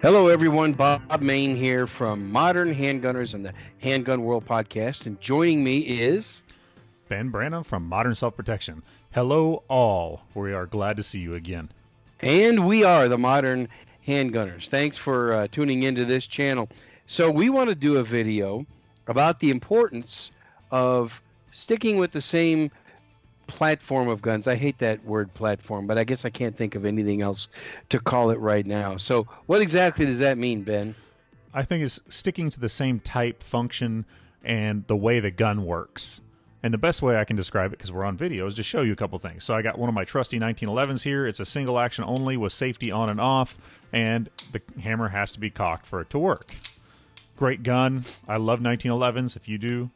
Hello, everyone. Bob Main here from Modern Handgunners and the Handgun World podcast. And joining me is Ben Branham from Modern Self-Protection. Hello, all. We are glad to see you again. and we are the Modern Handgunners. Thanks for tuning into this channel. So we want to do a video about the importance of sticking with the same platform of guns. I hate that word platform, but I guess I can't think of anything else to call it right now. So what exactly does that mean, Ben? I think it's sticking to the same type, function, and the way the gun works. And the best way I can describe it, because we're on video, is to show you a couple things. So I got one of my trusty 1911s here. It's a single action only with safety on and off, and the hammer has to be cocked for it to work. Great gun. I love 1911s. If you do,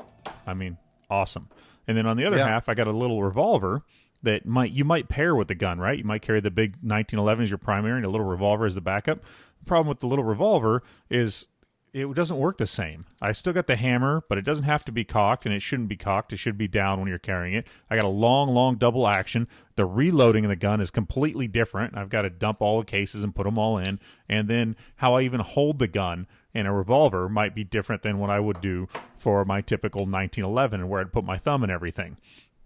I mean, awesome. And then on the other half, I got a little revolver that you might pair with the gun, right? You might carry the big 1911 as your primary and a little revolver as the backup. The problem with the little revolver is it doesn't work the same. I still got the hammer, but it doesn't have to be cocked, and it shouldn't be cocked. It should be down when you're carrying it. I got a long double action. The reloading of the gun is completely different. I've got to dump all the cases and put them all in. And then how I even hold the gun in a revolver might be different than what I would do for my typical 1911 and where I'd put my thumb and everything.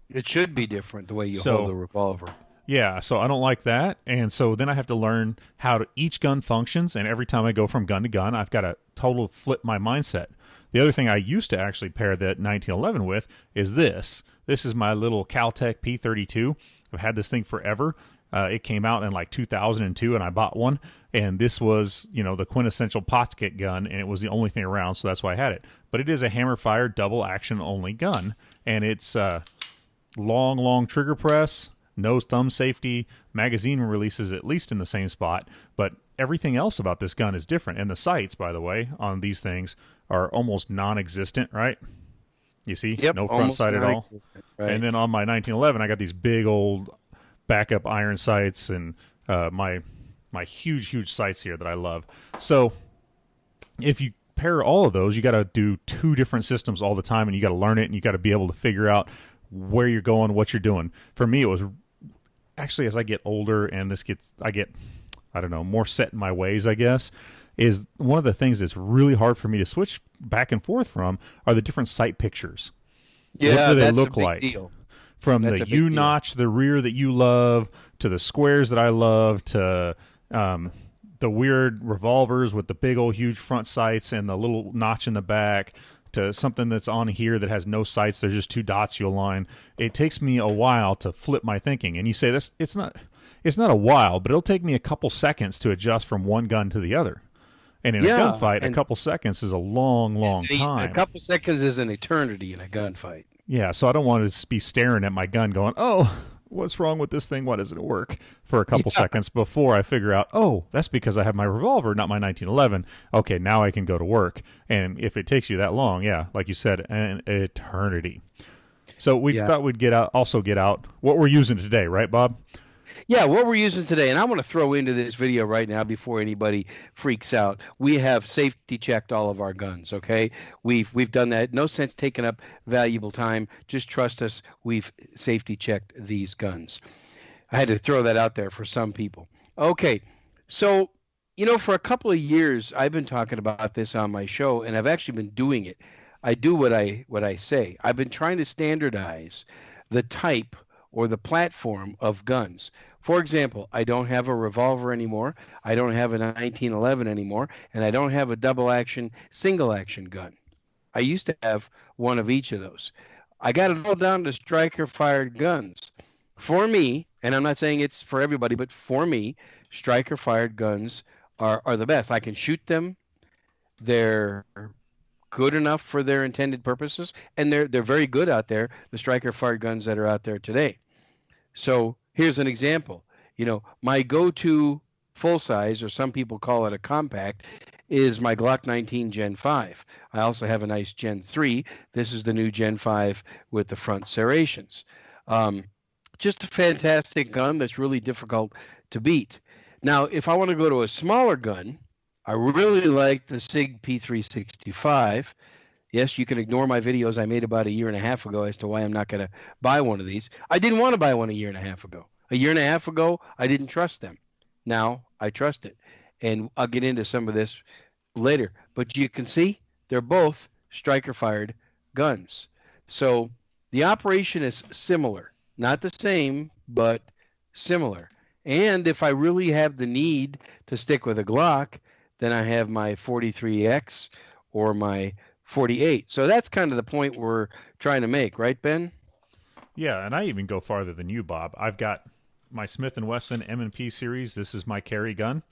It should be different the way you hold the revolver. Yeah, so I don't like that. And so then I have to learn how each gun functions. And every time I go from gun to gun, I've got to totally flip my mindset. The other thing I used to actually pair that 1911 with is this. This is my little Caltech P32. I've had this thing forever. It came out in like 2002, and I bought one. And this was, the quintessential pocket gun, and it was the only thing around, so that's why I had it. But it is a hammer-fired, double-action-only gun. And it's long trigger press, no thumb safety, magazine releases at least in the same spot, but everything else about this gun is different. And the sights, by the way, on these things are almost non-existent, right? You see? Yep, no front sight at all. Right. And then on my 1911, I got these big old backup iron sights and my huge sights here that I love. So if you pair all of those, you got to do two different systems all the time, and you got to learn it, and you got to be able to figure out where you're going, what you're doing. For me, it was actually, as I get older and I get more set in my ways, I guess, is one of the things that's really hard for me to switch back and forth from are the different sight pictures. Yeah, what do they that's look a big like? Deal. From that's the U-notch, the rear that you love, to the squares that I love, to the weird revolvers with the big old huge front sights and the little notch in the back, to something that's on here that has no sights. There's just two dots you align. It takes me a while to flip my thinking. And you say it's not a while, but it'll take me a couple seconds to adjust from one gun to the other. And in a gunfight, a couple seconds is a long time. A couple seconds is an eternity in a gunfight. Yeah, so I don't want to be staring at my gun going, oh, what's wrong with this thing? Why doesn't it work? For a couple seconds before I figure out, oh, that's because I have my revolver, not my 1911. Okay, now I can go to work. And if it takes you that long, like you said, an eternity. So we thought we'd get out what we're using today, right, Bob? Yeah, what we're using today, and I want to throw into this video right now before anybody freaks out. We have safety checked all of our guns, okay? We've done that. No sense taking up valuable time. Just trust us. We've safety checked these guns. I had to throw that out there for some people. Okay, so, for a couple of years, I've been talking about this on my show, and I've actually been doing it. I do what I say. I've been trying to standardize the type or the platform of guns. For example, I don't have a revolver anymore. I don't have a 1911 anymore, and I don't have a double action, single action gun. I used to have one of each of those. I got it all down to striker fired guns. For me, and I'm not saying it's for everybody, but for me, striker fired guns are the best. I can shoot them. They're good enough for their intended purposes, and they're very good out there, the striker fired guns that are out there today. So here's an example. My go-to full-size, or some people call it a compact, is my Glock 19 Gen 5. I also have a nice Gen 3. This is the new Gen 5 with the front serrations. Just a fantastic gun that's really difficult to beat. Now, if I want to go to a smaller gun, I really like the Stig P3 Yes, you can ignore my videos I made about a year and a half ago as to why I'm not going to buy one of these. I didn't want to buy one a year and a half ago. A year and a half ago, I didn't trust them. Now I trust it. and I'll get into some of this later. But you can see they're both striker fired guns. So the operation is similar, not the same, but similar. And if I really have the need to stick with a Glock, then I have my 43X or my 48. So that's kind of the point we're trying to make, right, Ben? Yeah, and I even go farther than you, Bob. I've got my Smith & Wesson M&P series. This is my carry gun,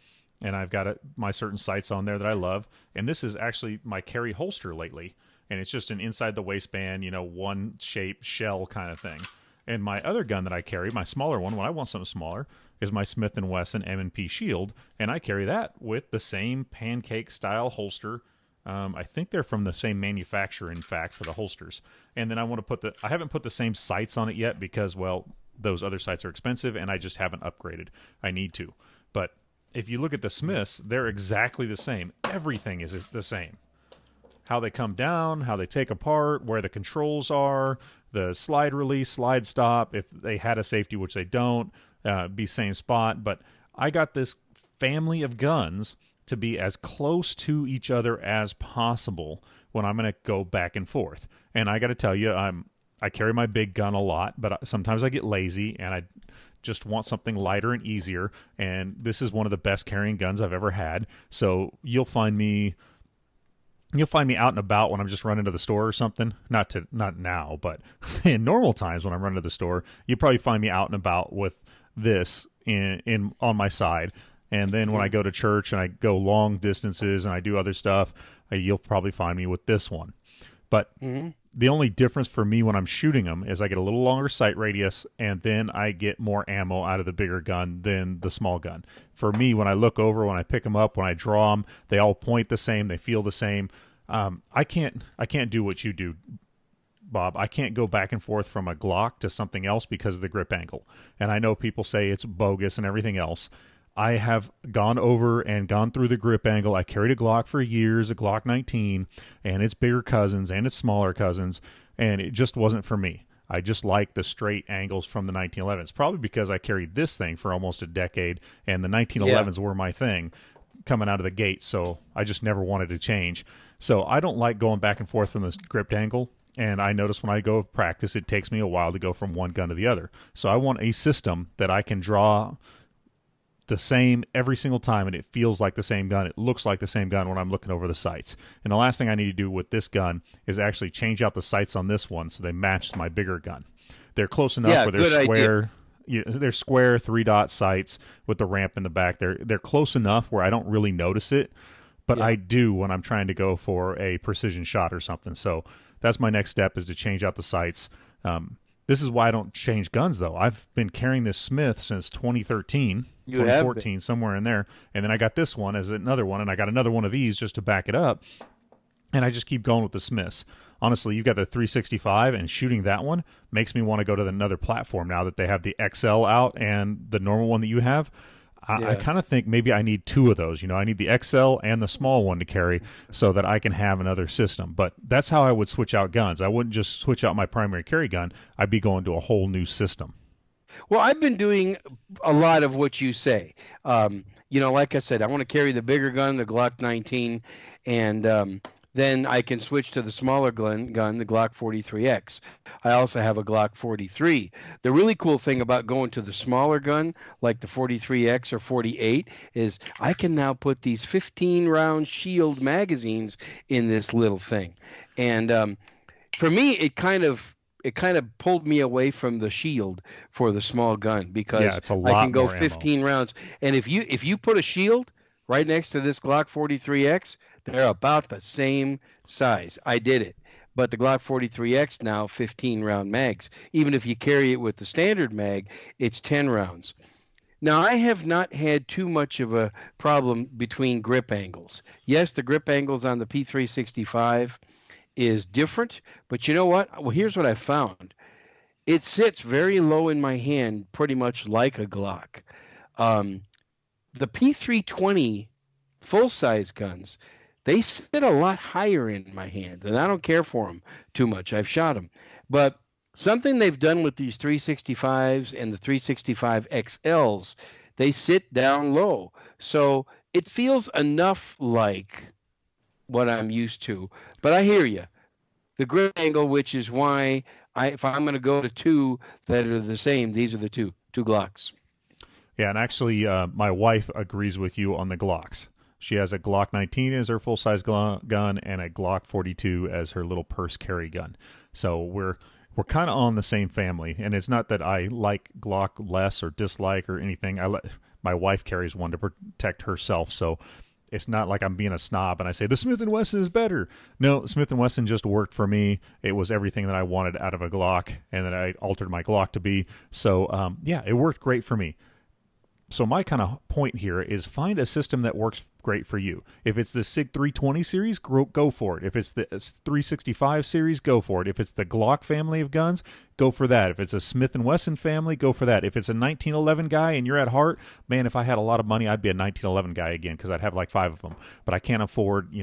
and I've got my certain sights on there that I love. And this is actually my carry holster lately, and it's just an inside the waistband, one shape shell kind of thing. And my other gun that I carry, my smaller one, when I want something smaller, is my Smith & Wesson M&P Shield, and I carry that with the same pancake style holster. I think they're from the same manufacturer, in fact, for the holsters. And then I haven't put the same sights on it yet because, well, those other sights are expensive, and I just haven't upgraded. I need to. But if you look at the Smiths, they're exactly the same. Everything is the same. How they come down, how they take apart, where the controls are, the slide release, slide stop, if they had a safety, which they don't, be same spot. But I got this family of guns to be as close to each other as possible when I'm going to go back and forth. And I got to tell you, I carry my big gun a lot, but sometimes I get lazy and I just want something lighter and easier. And this is one of the best carrying guns I've ever had. So you'll find me out and about when I'm just running to the store or something. Not now, but in normal times when I'm running to the store, you probably find me out and about with this in on my side. And then when I go to church and I go long distances and I do other stuff, you'll probably find me with this one. But the only difference for me when I'm shooting them is I get a little longer sight radius, and then I get more ammo out of the bigger gun than the small gun. For me, when I look over, when I pick them up, when I draw them, they all point the same. They feel the same. I can't do what you do, Bob. I can't go back and forth from a Glock to something else because of the grip angle. And I know people say it's bogus and everything else. I have gone over and gone through the grip angle. I carried a Glock for years, a Glock 19, and its bigger cousins and its smaller cousins, and it just wasn't for me. I just like the straight angles from the 1911s, probably because I carried this thing for almost a decade, and the 1911s were my thing coming out of the gate, so I just never wanted to change. So I don't like going back and forth from this gripped angle, and I notice when I go practice, it takes me a while to go from one gun to the other. So I want a system that I can draw the same every single time, and it feels like the same gun. It looks like the same gun when I'm looking over the sights. And the last thing I need to do with this gun is actually change out the sights on this one so they match my bigger gun. They're close enough where they're square. They're square 3-dot sights with the ramp in the back. They're close enough where I don't really notice it, but I do when I'm trying to go for a precision shot or something. So that's my next step, is to change out the sights. This is why I don't change guns, though. I've been carrying this Smith since 2013, 2014, somewhere in there. And then I got this one as another one, and I got another one of these just to back it up. And I just keep going with the Smiths. Honestly, you've got the 365, and shooting that one makes me want to go to another platform now that they have the XL out and the normal one that you have. I kind of think maybe I need two of those. I need the XL and the small one to carry so that I can have another system. But that's how I would switch out guns. I wouldn't just switch out my primary carry gun. I'd be going to a whole new system. Well, I've been doing a lot of what you say. Like I said, I want to carry the bigger gun, the Glock 19, and then I can switch to the smaller gun, the Glock 43X. I also have a Glock 43. The really cool thing about going to the smaller gun, like the 43X or 48, is I can now put these 15-round Shield magazines in this little thing. And for me, it kind of pulled me away from the Shield for the small gun, because it's a lot I can go more 15 rounds. And if you put a Shield right next to this Glock 43X, they're about the same size. I did it. But the Glock 43X now 15-round mags. Even if you carry it with the standard mag, it's 10 rounds. Now, I have not had too much of a problem between grip angles. Yes, the grip angles on the P365 is different, but you know what? Well, here's what I found. It sits very low in my hand, pretty much like a Glock. The P320 full-size guns, they sit a lot higher in my hand, and I don't care for them too much. I've shot them. But something they've done with these 365s and the 365 XLs, they sit down low. So it feels enough like what I'm used to. But I hear you. The grip angle, which is why if I'm going to go to two that are the same, these are the two Glocks. Yeah, and actually, my wife agrees with you on the Glocks. She has a Glock 19 as her full-size gun and a Glock 42 as her little purse carry gun. So we're kind of on the same family, and it's not that I like Glock less or dislike or anything. My wife carries one to protect herself, so it's not like I'm being a snob and I say the Smith & Wesson is better. No, Smith & Wesson just worked for me. It was everything that I wanted out of a Glock, and that I altered my Glock to be. So yeah, it worked great for me. So my kind of point here is find a system that works great for you. If it's the Sig 320 series, go for it. If it's the 365 series, go for it. If it's the Glock family of guns, go for that. If it's a Smith & Wesson family, go for that. If it's a 1911 guy and you're at heart, man, if I had a lot of money, I'd be a 1911 guy again because I'd have like 5 of them. But I can't afford,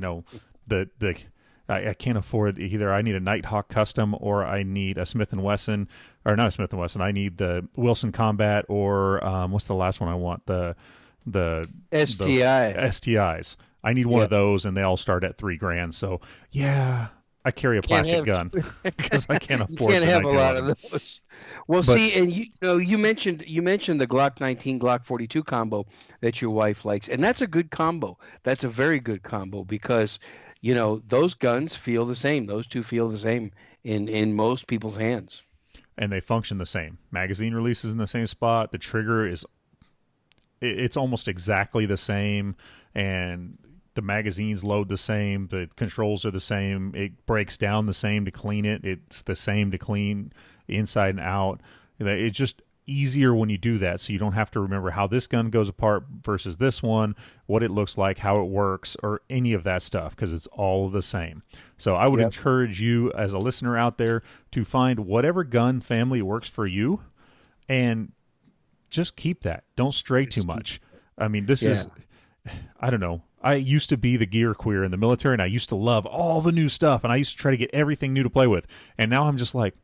I can't afford either. I need a Nighthawk Custom or I need a Smith & Wesson, or not a Smith & Wesson. I need the Wilson Combat or what's the last one I want? The STI. STIs. I need one of those, and they all start at $3,000. So yeah, I carry a plastic gun because I can't afford. You can't have a lot of those. Well, see, and you mentioned the Glock 19 Glock 42 combo that your wife likes, and that's a good combo. That's a very good combo because those guns feel the same. Those two feel the same in most people's hands. And they function the same. Magazine releases in the same spot. The trigger it's almost exactly the same. And the magazines load the same. The controls are the same. It breaks down the same to clean it. It's the same to clean inside and out. It's just easier when you do that, so you don't have to remember how this gun goes apart versus this one, what it looks like, how it works, or any of that stuff, because it's all the same. So I would encourage you as a listener out there to find whatever gun family works for you and just keep that. Don't stray too much. I mean, this is, I don't know. I used to be the gear queer in the military, and I used to love all the new stuff, and I used to try to get everything new to play with. And now I'm just like,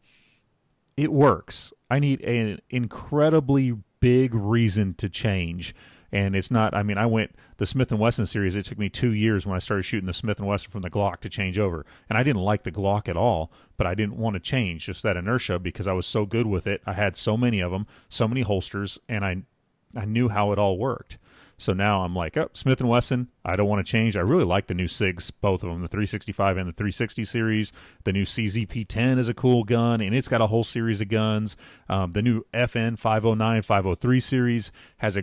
it works. I need an incredibly big reason to change. And it's not, I mean, I went the Smith & Wesson series. It took me 2 years when I started shooting the Smith & Wesson from the Glock to change over. And I didn't like the Glock at all, but I didn't want to change, just that inertia, because I was so good with it. I had so many of them, so many holsters, and I knew how it all worked. So now I'm like, oh, Smith & Wesson, I don't want to change. I really like the new SIGs, both of them, the 365 and the 360 series. The new CZ-P10 is a cool gun, and it's got a whole series of guns. The new FN 509, 503 series has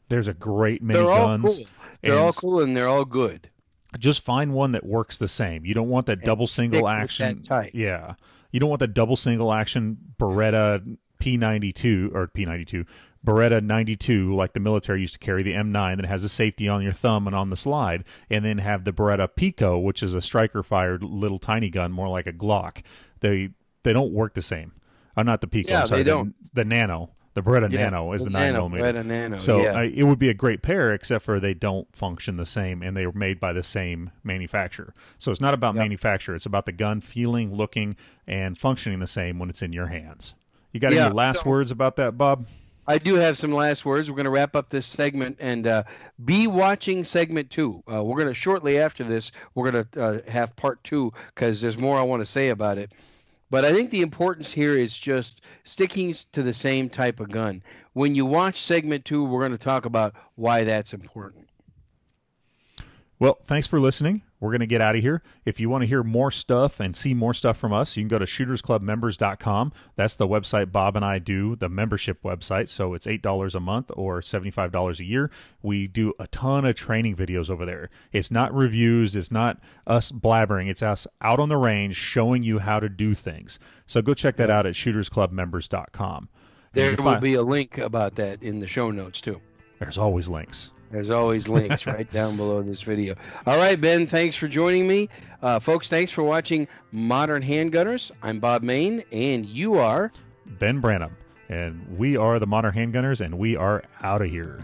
there's a great many guns. Cool. They're all cool, and they're all good. Just find one that works the same. You don't want that double single action. Yeah. You don't want that double single action Beretta P92 or P92. Beretta 92, like the military used to carry, the M9 that has a safety on your thumb and on the slide, and then have the Beretta Pico, which is a striker-fired little tiny gun, more like a Glock. They don't work the same. Not the Pico. I'm sorry, they don't. The Nano. The Beretta Nano is the 9mm. Beretta Nano, so it would be a great pair, except for they don't function the same, and they were made by the same manufacturer. So it's not about manufacturer. It's about the gun feeling, looking, and functioning the same when it's in your hands. You got any last words about that, Bob? I do have some last words. We're going to wrap up this segment and be watching segment 2. We're going to shortly after this, we're going to have part 2 because there's more I want to say about it. But I think the importance here is just sticking to the same type of gun. When you watch segment 2, we're going to talk about why that's important. Well, thanks for listening. We're going to get out of here. If you want to hear more stuff and see more stuff from us, you can go to shootersclubmembers.com. That's the website Bob and I do, the membership website. So it's $8 a month or $75 a year. We do a ton of training videos over there. It's not reviews. It's not us blabbering. It's us out on the range showing you how to do things. So go check that out at shootersclubmembers.com. There will be a link about that in the show notes, too. There's always links. There's always links right down below this video. All right, Ben, thanks for joining me. Folks, thanks for watching Modern Handgunners. I'm Bob Main, and you are... Ben Branham. And we are the Modern Handgunners, and we are out of here.